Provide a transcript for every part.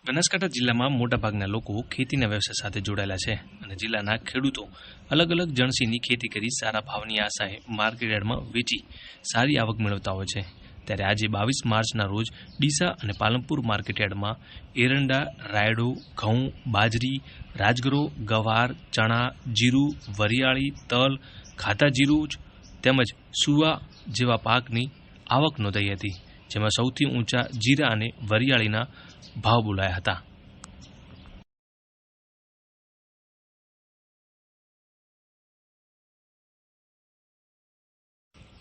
બનાસકાંઠા જિલ્લામાં મોટાભાગના લોકો ખેતીના વ્યવસાય સાથે જોડાયેલા છે અને જિલ્લાના ખેડૂતો અલગ અલગ જણસીની ખેતી કરી સારા ભાવની આશાએ માર્કેટયાર્ડમાં વેચી સારી આવક મેળવતા હોય છે। ત્યારે આજે 22 માર્ચના રોજ ડીસા અને પાલનપુર માર્કેટયાર્ડમાં એરંડા, રાયડો, ઘઉં, બાજરી, રાજગરો, ગવાર, ચણા, જીરું, વરિયાળી, તલ, ખાધા જીરું તેમજ સુવા જેવા પાકની આવક નોંધાઈ હતી, જેમાં સૌથી ઊંચા જીરા અને વરિયાળીના ભાવ બોલાયા હતા।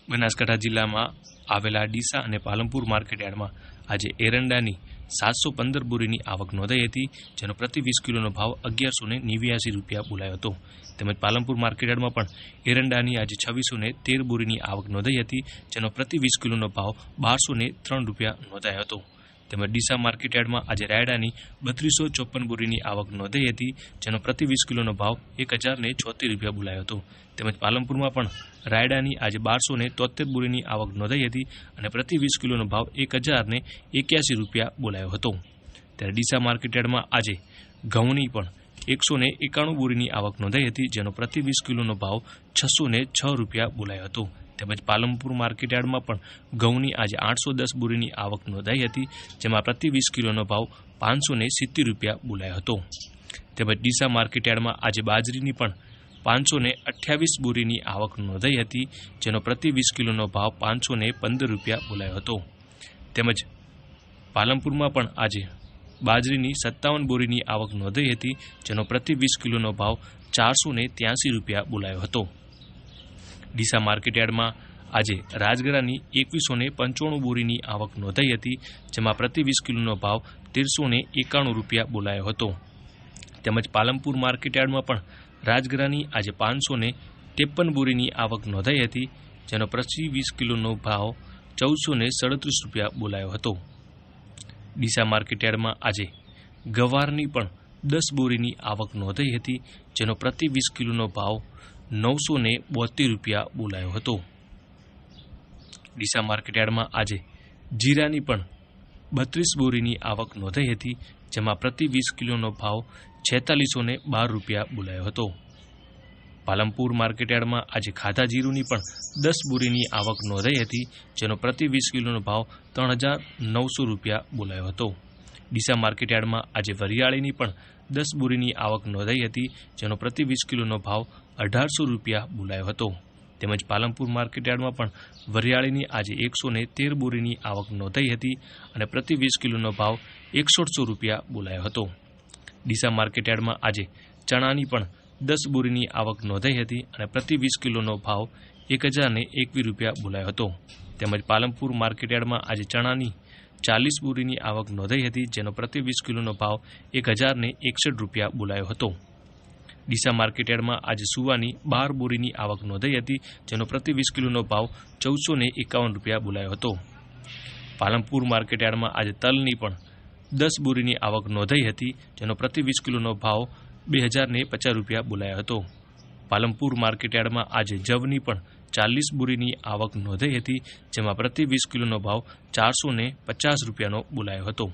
બનાસકાંઠા જિલ્લામાં આવેલા ડીસા અને પાલનપુર માર્કેટયાર્ડમાં આજે એરંડાની 715 બોરીની આવક નોંધાઈ હતી, જેનો પ્રતિ 20 કિલોનો ભાવ 1189 રૂપિયા બોલાયો હતો। તેમજ પાલનપુર માર્કેટયાર્ડમાં પણ એરંડાની આજે 2613 બોરીની આવક નોંધાઈ હતી, જેનો પ્રતિ 20 કિલોનો ભાવ 1203 રૂપિયા નોંધાયો હતો। તેમજ ડીસા માર્કેટયાર્ડમાં આજે રાયડાની 3254 બોરીની આવક નોંધાઈ હતી, જેનો પ્રતિ 20 કિલોનો ભાવ 1076 રૂપિયા બોલાયો હતો। તેમજ પાલનપુરમાં પણ રાયડાની આજે 1273 બોરીની આવક નોંધાઈ હતી અને પ્રતિ 20 કિલોનો ભાવ 1081 રૂપિયા બોલાયો હતો। ત્યારે ડીસા માર્કેટયાર્ડમાં આજે ઘઉંની પણ 191 બોરીની આવક નોંધાઈ હતી, જેનો પ્રતિ 20 કિલોનો ભાવ 606 રૂપિયા બોલાયો હતો। તેમજ પાલનપુર માર્કેટયાર્ડમાં પણ ઘઉંની આજે 810 બોરીની આવક નોંધાઈ હતી, જેમાં પ્રતિ 20 કિલોનો ભાવ 570 રૂપિયા બોલાયો હતો। તેમજ ડીસા માર્કેટયાર્ડમાં આજે બાજરીની પણ 528 બોરીની આવક નોંધાઈ હતી, જેનો પ્રતિ 20 કિલોનો ભાવ 515 રૂપિયા બોલાયો હતો। તેમજ પાલનપુરમાં પણ આજે બાજરીની 57 બોરીની આવક નોંધાઈ હતી, જેનો પ્રતિ 20 કિલોનો ભાવ 483 રૂપિયા બોલાયો હતો। ડીસા માર્કેટયાર્ડમાં આજે રાજગરાની 2195 બોરીની આવક નોંધાઈ હતી, જેમાં પ્રતિ 20 કિલોનો ભાવ 1391 રૂપિયા બોલાયો હતો। તેમજ પાલનપુર માર્કેટયાર્ડમાં પણ રાજગરાની આજે 553 બોરીની આવક નોંધાઈ હતી, જેનો પ્રતિ 20 કિલોનો ભાવ 1437 રૂપિયા બોલાયો હતો। ડીસા માર્કેટયાર્ડમાં આજે ગવારની પણ 10 બોરીની આવક નોંધાઈ હતી, જેનો પ્રતિ 20 કિલોનો ભાવ 972 રૂપિયા બોલાયો હતો। ડીસા માર્કેટયાર્ડમાં આજે જીરાની પણ 32 બોરીની આવક નોંધાઈ હતી, જેમાં પ્રતિ 20 કિલોનો ભાવ 4612 રૂપિયા બોલાયો હતો। પાલનપુર માર્કેટયાર્ડમાં આજે ખાધા જીરુંની પણ 10 બોરીની આવક નોંધાઈ હતી, જેનો પ્રતિ 20 કિલોનો ભાવ 3900 રૂપિયા બોલાયો હતો। ડીસા માર્કેટયાર્ડમાં આજે વરિયાળીની પણ 10 બોરીની આવક નોંધાઈ હતી, જેનો પ્રતિ 20 કિલોનો ભાવ 1800 રૂપિયા બોલાયો હતો। તેમજ પાલનપુર માર્કેટયાર્ડમાં પણ વરિયાળીની આજે 113 બોરીની આવક નોંધાઈ હતી અને પ્રતિ 20 કિલોનો ભાવ 168 રૂપિયા બોલાયો હતો। ડીસા માર્કેટયાર્ડમાં આજે ચણાની પણ 10 બોરીની આવક નોંધાઈ હતી અને પ્રતિ 20 કિલોનો ભાવ 1021 રૂપિયા બોલાયો હતો। તેમજ પાલનપુર માર્કેટયાર્ડમાં આજે ચણાની 40 બોરીની આવક નોંધાઈ હતી, જેનો પ્રતિ 20 કિલોનો ભાવ 1061 રૂપિયા બોલાયો હતો। ડીસા માર્કેટયાર્ડમાં આજે સુવાની 12 બોરીની આવક નોંધાઈ હતી, જેનો પ્રતિ 20 કિલોનો ભાવ 1451 રૂપિયા બોલાયો હતો। પાલનપુર માર્કેટયાર્ડમાં આજે તલની પણ 10 બોરીની આવક નોંધાઈ હતી, જેનો પ્રતિ 20 કિલોનો ભાવ 2050 રૂપિયા બોલાયો હતો। પાલનપુર માર્કેટયાર્ડમાં આજે જવની પણ 40 બોરીની આવક નોંધાઈ હતી, જેમાં પ્રતિ 20 કિલોનો ભાવ 450 રૂપિયાનો બોલાયો હતો।